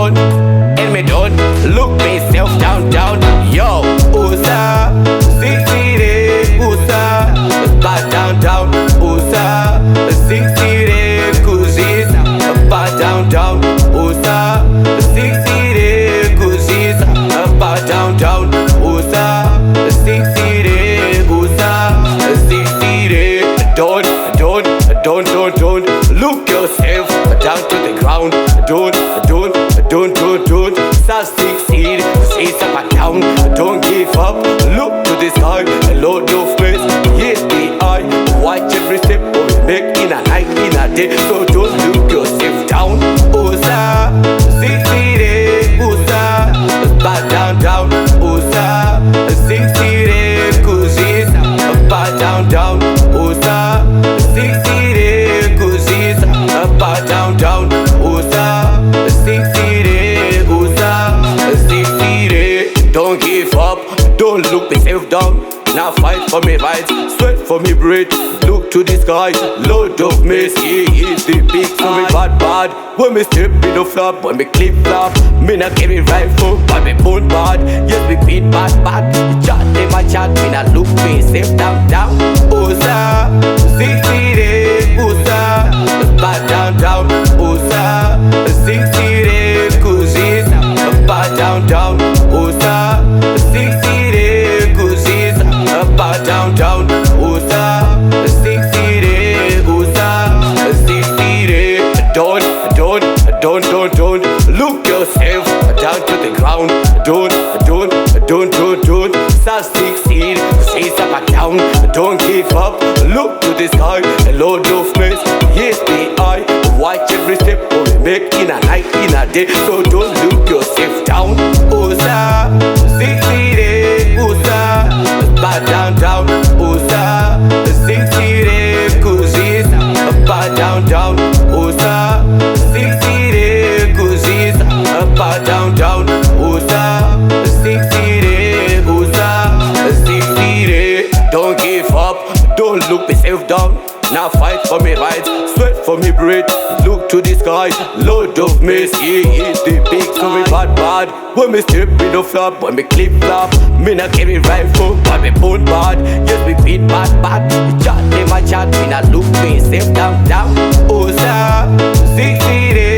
and me don't look myself down. Yo, Usazvidzikisire, down. Usazvidzikisire, down. Usazvidzikisire, down. Usazvidzikisire, don't look yourself down to the ground. Don't succeed, it's up and down. Don't give up, look to the sky. A load of grace, yes the eye. Watch every step we make in a night, in a day. So don't look yourself down. Usazvidzikisire, down. Usazvidzikisire, down. Usazvidzikisire, down. Usazvidzikisire, don't give up, don't look myself down. Now fight for me rights, sweat for me bread. Look to the sky, load of mercy. It's the big so we bad. When me step in the flop, when me clip flop, me not carry rifle, but me bone bad. Yes, me beat bad. Chat them a chat, me not look myself down. Usazvidzikisire, down. Usazvidzikisire, down. Usazvidzikisire, down. Usazvidzikisire, don't look yourself down to the ground. Don't succeed, it's up and down. Don't give up, look to the sky. A load of mess, yes the eye. Watch every step we make in a night, in a day. So don't look yourself down. Usazvidzikisire, down. Usazvidzikisire, down. Usazvidzikisire, down. Usazvidzikisire, don't give up, don't look myself down. Now fight for me rights, sweat for me bread. Look to the sky, load of mercy. It's the big so we bad. When me step in the flop, when me clip flop, me not carry rifle, but me bone bad. Yes, me beat bad. Chat them a chat, me not look myself down. Usazvidzikisire,